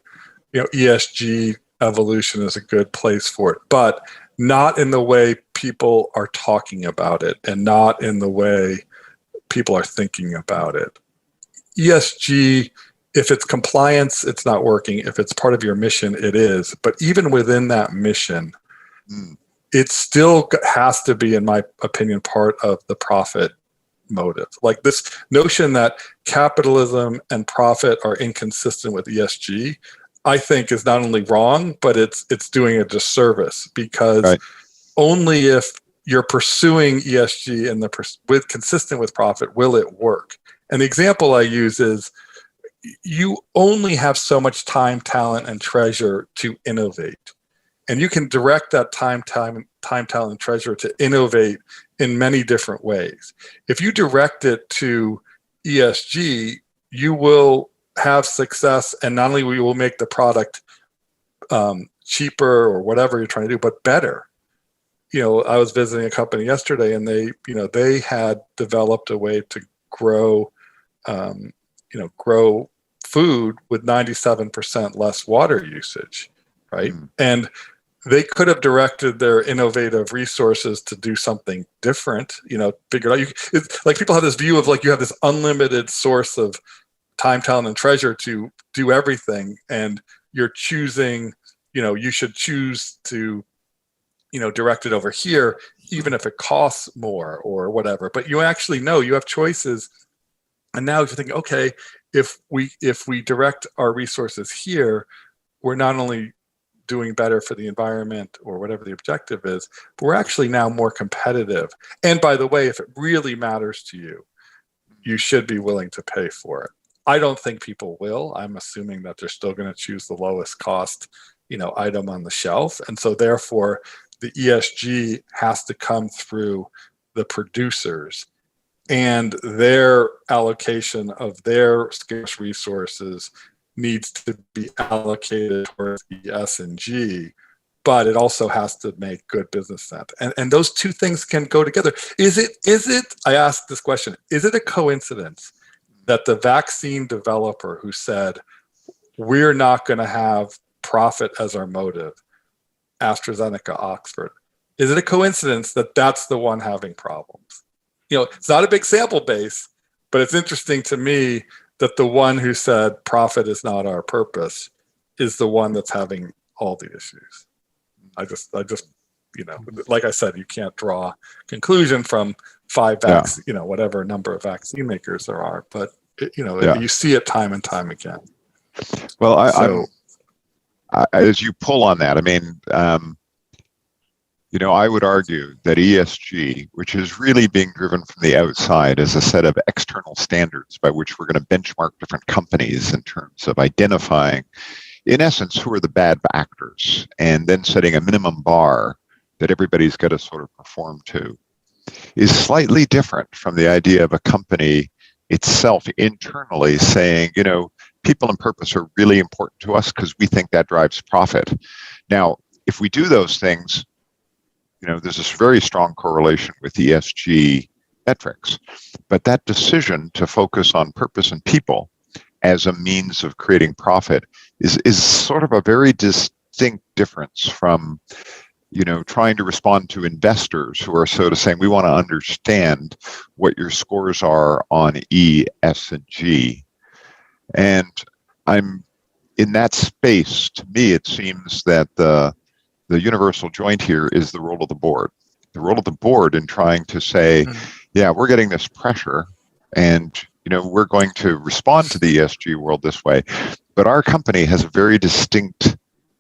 ESG evolution is a good place for it, but not in the way people are talking about it and not in the way people are thinking about it. ESG, if it's compliance, it's not working. If it's part of your mission, it is. But even within that mission, it still has to be, in my opinion, part of the profit motive. Like this notion that capitalism and profit are inconsistent with ESG, I think is not only wrong, but it's doing a disservice, because only if you're pursuing ESG and with consistent with profit will it work. And the example I use is you only have so much time, talent, and treasure to innovate. And you can direct that time, talent, and treasure to innovate in many different ways. If you direct it to ESG, you will have success, and not only will you make the product cheaper or whatever you're trying to do, but better. I was visiting a company yesterday, and they had developed a way to grow food with 97% less water usage, right? And they could have directed their innovative resources to do something different, figure out. It's like people have this view of like you have this unlimited source of time, talent, and treasure to do everything, and you're choosing, you should choose to, direct it over here, even if it costs more or whatever. But you actually know you have choices. And now if you think, okay, if we direct our resources here, we're not only doing better for the environment or whatever the objective is, but we're actually now more competitive. And by the way, if it really matters to you, you should be willing to pay for it. I don't think people will. I'm assuming that they're still going to choose the lowest cost, item on the shelf. And so therefore the ESG has to come through the producers, and their allocation of their scarce resources needs to be allocated towards ES and G, but it also has to make good business sense. And those two things can go together. Is it, I asked this question, is it a coincidence that the vaccine developer who said, we're not going to have profit as our motive, AstraZeneca, Oxford, is it a coincidence that that's the one having problems? It's not a big sample base, but it's interesting to me that the one who said profit is not our purpose is the one that's having all the issues. I just, like I said, you can't draw conclusion from whatever number of vaccine makers there are, but you see it time and time again. Well, as you pull on that, I would argue that ESG, which is really being driven from the outside as a set of external standards by which we're going to benchmark different companies in terms of identifying, in essence, who are the bad actors, and then setting a minimum bar that everybody's got to sort of perform to, is slightly different from the idea of a company itself internally saying, people and purpose are really important to us because we think that drives profit. Now, if we do those things, there's this very strong correlation with ESG metrics, but that decision to focus on purpose and people as a means of creating profit is sort of a very distinct difference from, trying to respond to investors who are sort of saying, we want to understand what your scores are on E, S, and G. And I'm in that space. To me, it seems that the universal joint here is the role of the board. The role of the board in trying to say, we're getting this pressure, and we're going to respond to the ESG world this way. But our company has a very distinct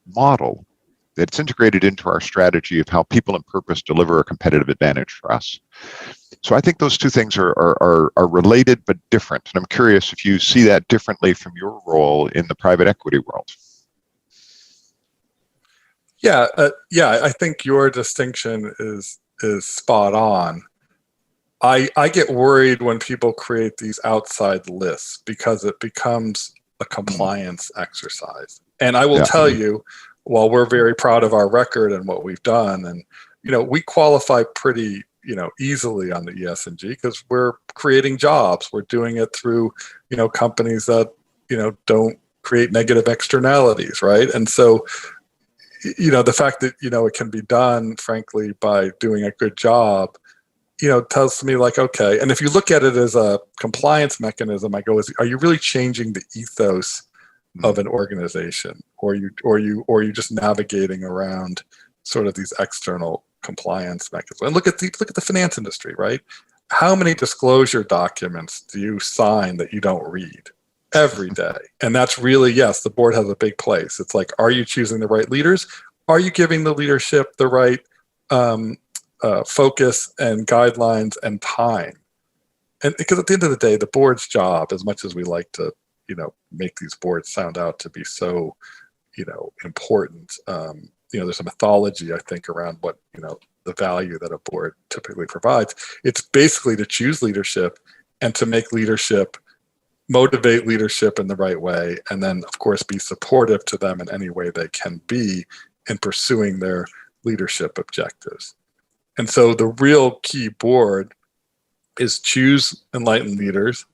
model that's integrated into our strategy of how people and purpose deliver a competitive advantage for us. So I think those two things are related but different. And I'm curious if you see that differently from your role in the private equity world. I think your distinction is spot on. I get worried when people create these outside lists because it becomes a compliance exercise. And I will tell you, while we're very proud of our record and what we've done, and we qualify pretty easily on the ES&G because we're creating jobs. We're doing it through companies that don't create negative externalities, right? And so the fact that, it can be done, frankly, by doing a good job, tells me like, okay. And if you look at it as a compliance mechanism, I go, are you really changing the ethos of an organization? Or are you just navigating around sort of these external compliance mechanisms? And look at the finance industry, right? How many disclosure documents do you sign that you don't read? Every day. And that's really, yes, the board has a big place. It's like, are you choosing the right leaders? Are you giving the leadership the right focus and guidelines and time? And because at the end of the day, the board's job, as much as we like to, make these boards sound out to be so, important, there's a mythology, I think, around what, the value that a board typically provides. It's basically to choose leadership and to make leadership, motivate leadership in the right way, and then, of course, be supportive to them in any way they can be in pursuing their leadership objectives. And so the real key board is choose enlightened leaders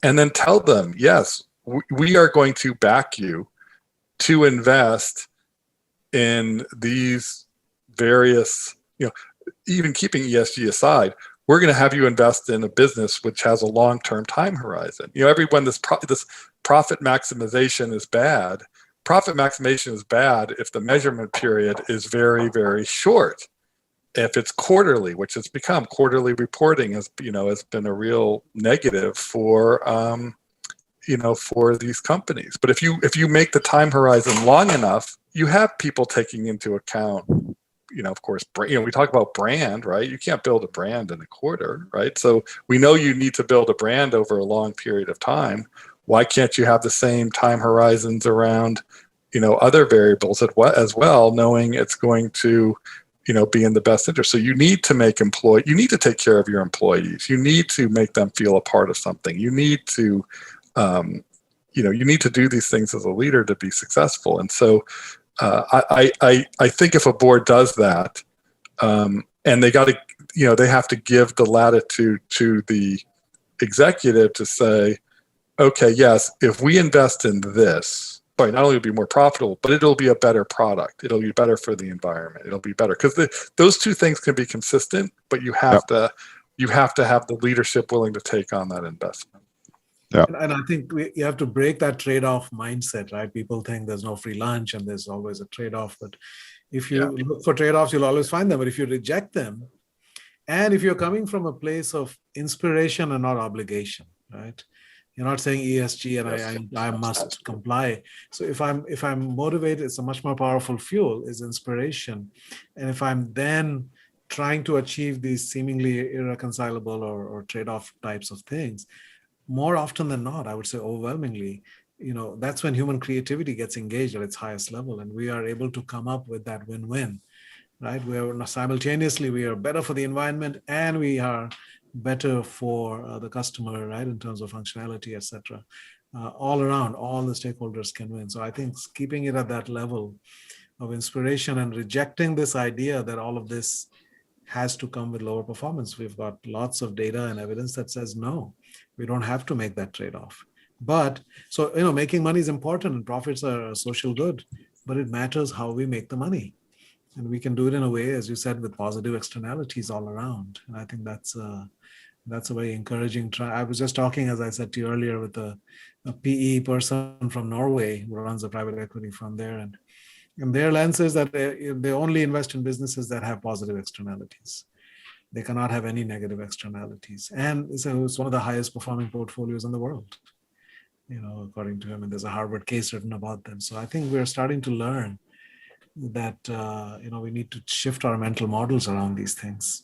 and then tell them, yes, we are going to back you to invest in these various, even keeping ESG aside, we're going to have you invest in a business which has a long-term time horizon. Everyone, this profit maximization is bad. Profit maximization is bad if the measurement period is very, very short. If it's quarterly, which it's become, quarterly reporting has been a real negative for for these companies. But if you make the time horizon long enough, you have people taking into account, of course, we talk about brand, right? You can't build a brand in a quarter, right? So we know you need to build a brand over a long period of time. Why can't you have the same time horizons around, other variables as well, knowing it's going to, be in the best interest? So you need to you need to take care of your employees. You need to make them feel a part of something. You need to, you need to do these things as a leader to be successful. And so I think if a board does that, and they got to, they have to give the latitude to the executive to say, okay, yes, if we invest in this, not only will it be more profitable, but it'll be a better product. It'll be better for the environment. It'll be better because those two things can be consistent, but you have to have the leadership willing to take on that investment. Yeah. And I think you have to break that trade-off mindset, right? People think there's no free lunch and there's always a trade-off. But if you look for trade-offs, you'll always find them. But if you reject them, and if you're coming from a place of inspiration and not obligation, right? You're not saying ESG and I must comply. So if I'm motivated, it's a much more powerful fuel, is inspiration. And if I'm then trying to achieve these seemingly irreconcilable or trade-off types of things, more often than not, I would say overwhelmingly, that's when human creativity gets engaged at its highest level, and we are able to come up with that win-win, right? Where simultaneously we are better for the environment and we are better for the customer, right? In terms of functionality, etc. All around, all the stakeholders can win. So I think keeping it at that level of inspiration and rejecting this idea that all of this has to come with lower performance. We've got lots of data and evidence that says no, we don't have to make that trade-off. But so, making money is important and profits are a social good, but it matters how we make the money. And we can do it in a way, as you said, with positive externalities all around. And I think that's a very encouraging try. I was just talking, as I said to you earlier, with a PE person from Norway who runs a private equity firm there. And their lens is that they only invest in businesses that have positive externalities. They cannot have any negative externalities. And so it's one of the highest performing portfolios in the world, according to him. And there's a Harvard case written about them. So I think we're starting to learn that, we need to shift our mental models around these things.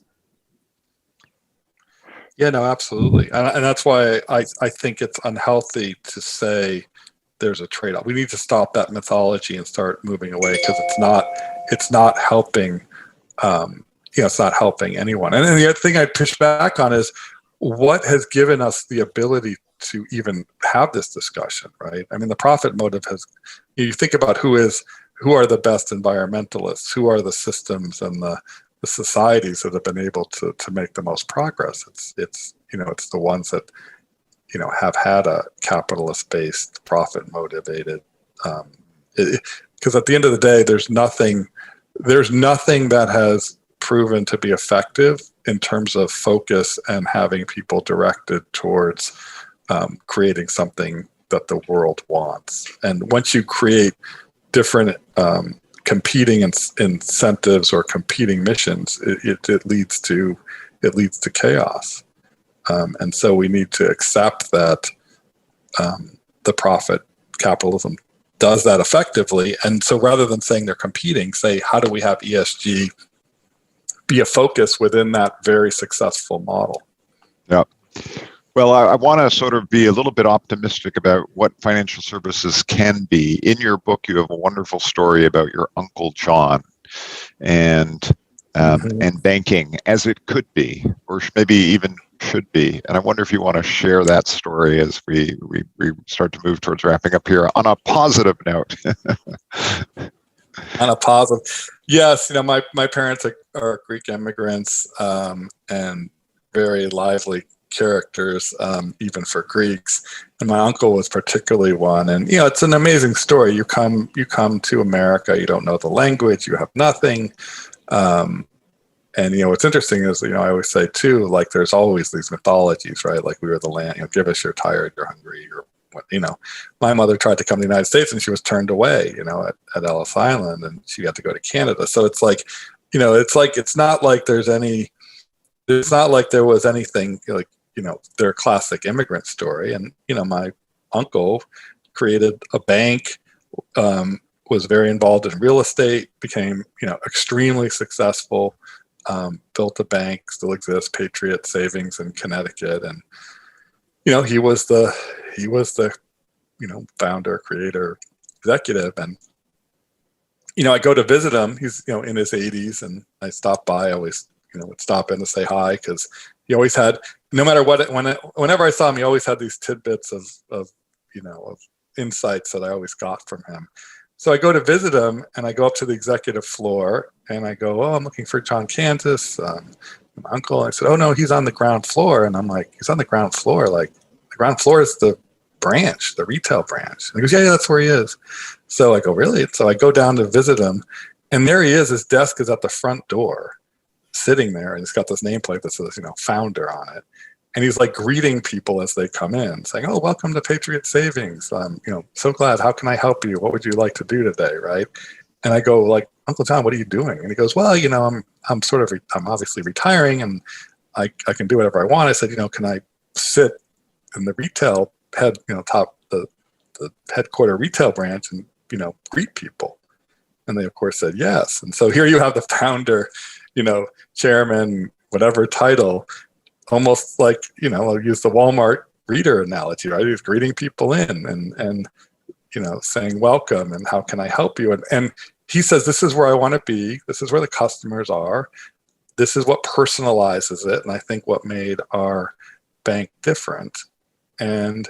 Yeah, no, absolutely. And that's why I think it's unhealthy to say there's a trade-off. We need to stop that mythology and start moving away, because it's not helping, it's not helping anyone. And then the other thing I'd push back on is what has given us the ability to even have this discussion, right? I mean, the profit motive you think about who are the best environmentalists, who are the systems and the societies that have been able to make the most progress. It's the ones that, have had a capitalist-based, profit-motivated, because at the end of the day, there's nothing that has proven to be effective in terms of focus and having people directed towards creating something that the world wants. And once you create different competing incentives or competing missions, it leads to chaos. And so we need to accept that the profit capitalism does that effectively. And so rather than saying they're competing, say, how do we have ESG be a focus within that very successful model? Yeah. Well, I want to sort of be a little bit optimistic about what financial services can be. In your book, you have a wonderful story about your Uncle John and banking as it could be, or maybe even should be. And I wonder if you want to share that story as we start to move towards wrapping up here on a positive note. On a positive, yes. My parents are Greek immigrants and very lively characters, even for Greeks, and my uncle was particularly one. And it's an amazing story. You come to America, you don't know the language, you have nothing, and what's interesting is I always say too, like there's always these mythologies, right? Like we were the land, give us, you're tired, you're hungry, or what. My mother tried to come to the United States and she was turned away, at Ellis Island, and she had to go to Canada. So it's like, it's not like it's not like there was anything like, their classic immigrant story. And, my uncle created a bank was very involved in real estate, became, extremely successful, built a bank, still exists, Patriot Savings in Connecticut. And, he was the founder, creator, executive. And, I go to visit him. He's, in his 80s, and I stop by. I always, would stop in to say hi, because he always had, no matter what, whenever I saw him, he always had these tidbits of insights that I always got from him. So I go to visit him, and I go up to the executive floor, and I go, "Oh, I'm looking for John Kansas, my uncle." I said, "Oh no, he's on the ground floor." And I'm like, "He's on the ground floor? Like, the ground floor is the branch, the retail branch." And he goes, "Yeah, that's where he is." So I go, "Really?" So I go down to visit him, and there he is. His desk is at the front door, sitting there, and he's got this nameplate that says, founder on it. And he's like greeting people as they come in, saying, "Oh, welcome to Patriot Savings. I'm, so glad. How can I help you? What would you like to do today?" Right? And I go, like, "Uncle John, what are you doing?" And he goes, "Well, I'm obviously retiring, and I can do whatever I want." I said, "Can I sit in the retail head, top the headquarter retail branch and, greet people?" And they of course said yes. And so here you have the founder, chairman, whatever title, almost like, I'll use the Walmart greeter analogy, right? He's greeting people in and saying welcome and how can I help you? And he says, "This is where I want to be. This is where the customers are. This is what personalizes it. And I think what made our bank different." And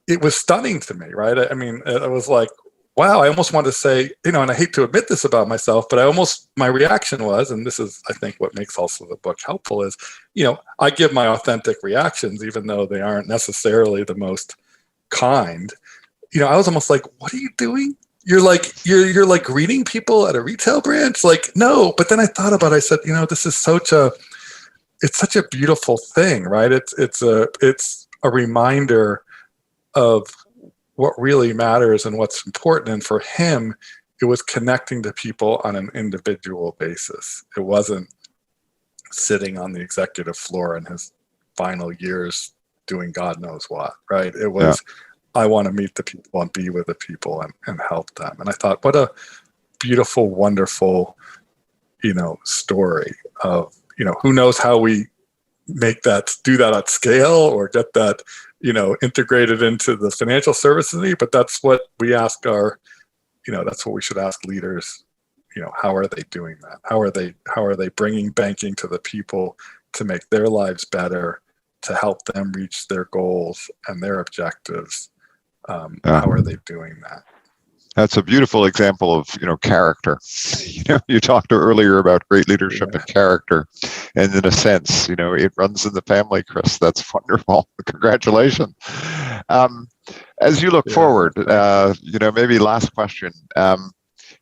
it was stunning to me, right? I mean, it was like, wow, I almost want to say, and I hate to admit this about myself, but my reaction was, and this is, I think, what makes also the book helpful is, I give my authentic reactions, even though they aren't necessarily the most kind. I was almost like, "What are you doing? You're like greeting people at a retail branch?" Like, no. But then I thought about it. I said, this is it's such a beautiful thing, right? It's a reminder of what really matters and what's important. And for him, it was connecting to people on an individual basis. It wasn't sitting on the executive floor in his final years doing God knows what, right? It was, I want to meet the people and be with the people and help them. And I thought, what a beautiful, wonderful, story of, who knows how we do that at scale or get that, integrated into the financial services need, but that's what we ask that's what we should ask leaders. How are they doing that? How are they bringing banking to the people to make their lives better, to help them reach their goals and their objectives? How are they doing that? That's a beautiful example of, character. You talked earlier about great leadership and character, and in a sense, it runs in the family, Chris. That's wonderful. Congratulations. As you look forward, maybe last question.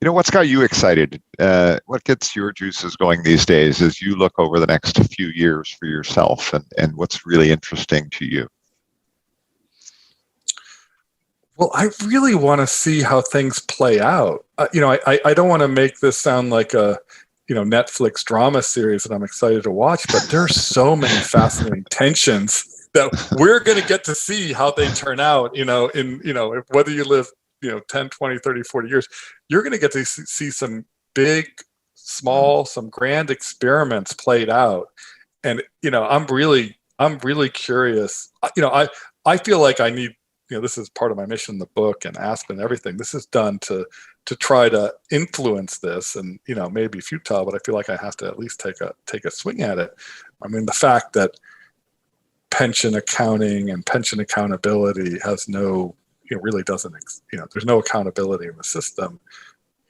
What's got you excited? What gets your juices going these days as you look over the next few years for yourself, and what's really interesting to you? Well, I really want to see how things play out. I don't want to make this sound like a, Netflix drama series that I'm excited to watch, but there's so many fascinating tensions that we're going to get to see how they turn out, whether you live, 10, 20, 30, 40 years, you're going to get to see some big, small, some grand experiments played out. And, I'm really curious. I feel like I need, this is part of my mission in the book and Aspen, everything. This is done to try to influence this, and maybe futile, but I feel like I have to at least take a swing at it. I mean, the fact that pension accounting and pension accountability has really doesn't, there's no accountability in the system.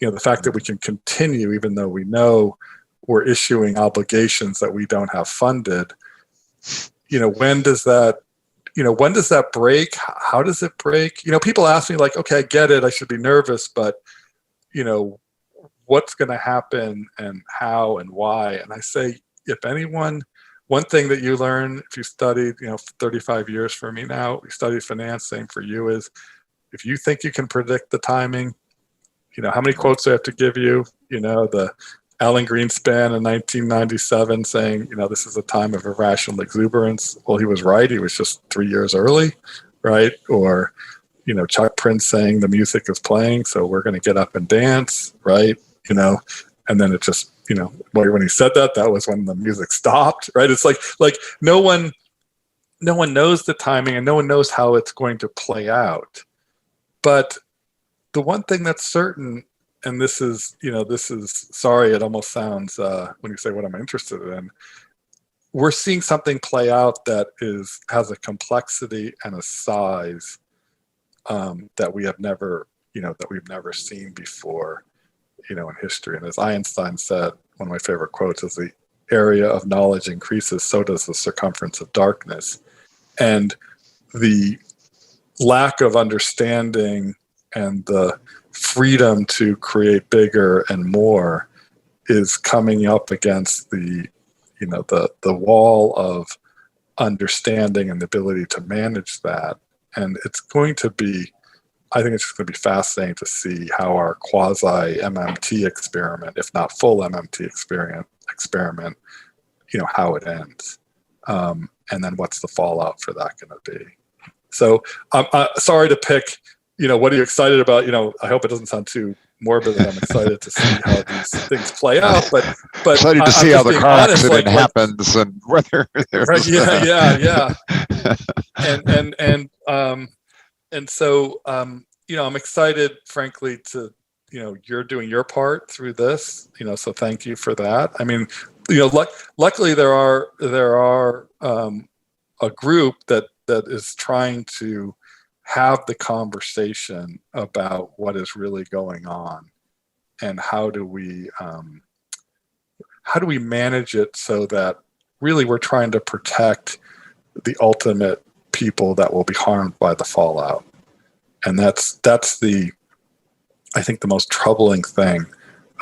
The fact that we can continue even though we know we're issuing obligations that we don't have funded. When does that break? How does it break? People ask me like, okay, I get it. I should be nervous, but what's going to happen and how and why? And I say, if anyone, one thing that you learn if you studied, 35 years for me now, we studied finance, same for you, is if you think you can predict the timing, how many quotes do I have to give you? The Alan Greenspan in 1997 saying, this is a time of irrational exuberance. Well, he was right. He was just 3 years early, right? Or, Chuck Prince saying the music is playing, so we're going to get up and dance, right? And then it just, when he said that was when the music stopped, right? It's like no one knows the timing and no one knows how it's going to play out. But the one thing that's certain, and this is sorry, it almost sounds, when you say what I'm interested in, we're seeing something play out that has a complexity and a size that we have never, that we've never seen before, in history. And as Einstein said, one of my favorite quotes is, the area of knowledge increases, so does the circumference of darkness. And the lack of understanding and the freedom to create bigger and more is coming up against the wall of understanding and the ability to manage that. And it's going to be, I think it's just going to be fascinating to see how our quasi-MMT experiment, if not full MMT experiment, how it ends. And then what's the fallout for that going to be? So I'm sorry to pick, what are you excited about? I hope it doesn't sound too morbid, that I'm excited to see how these things play out, but excited to see how the car accident happens and whether there's right, yeah. And so I'm excited, frankly, to you're doing your part through this, so thank you for that. I mean, luckily there are a group that is trying to have the conversation about what is really going on and how do we manage it so that really we're trying to protect the ultimate people that will be harmed by the fallout. And that's I think the most troubling thing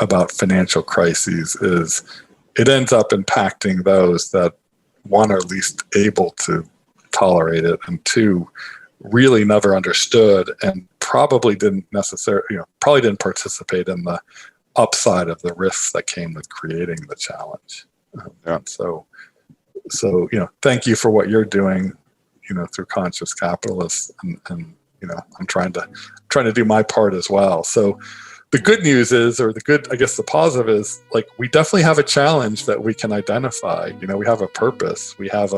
about financial crises is it ends up impacting those that, one, are least able to tolerate it, and two, really never understood and probably didn't participate in the upside of the risks that came with creating the challenge. So thank you for what you're doing, through Conscious Capitalists, and I'm trying to do my part as well. So the good news is, or the positive is, we definitely have a challenge that we can identify. We have a purpose. We have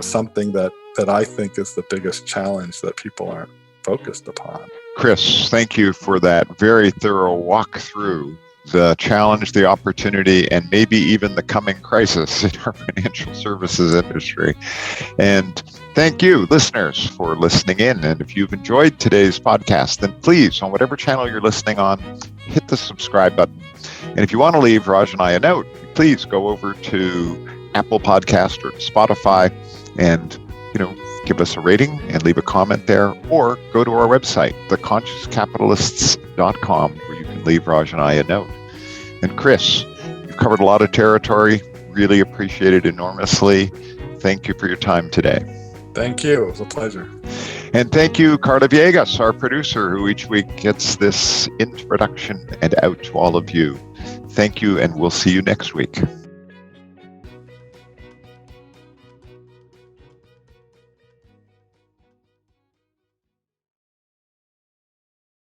something that I think is the biggest challenge that people aren't focused upon. Chris, thank you for that very thorough walk through the challenge, the opportunity, and maybe even the coming crisis in our financial services industry. And thank you, listeners, for listening in. And if you've enjoyed today's podcast, then please, on whatever channel you're listening on, hit the subscribe button. And if you want to leave Raj and I a note, please go over to Apple Podcast or Spotify and give us a rating and leave a comment there, or go to our website, theconsciouscapitalists.com, where you can leave Raj and I a note. And Chris, you've covered a lot of territory. Really appreciate it enormously. Thank you for your time today. Thank you. It was a pleasure. And thank you, Carla Villegas, our producer, who each week gets this into production and out to all of you. Thank you, and we'll see you next week.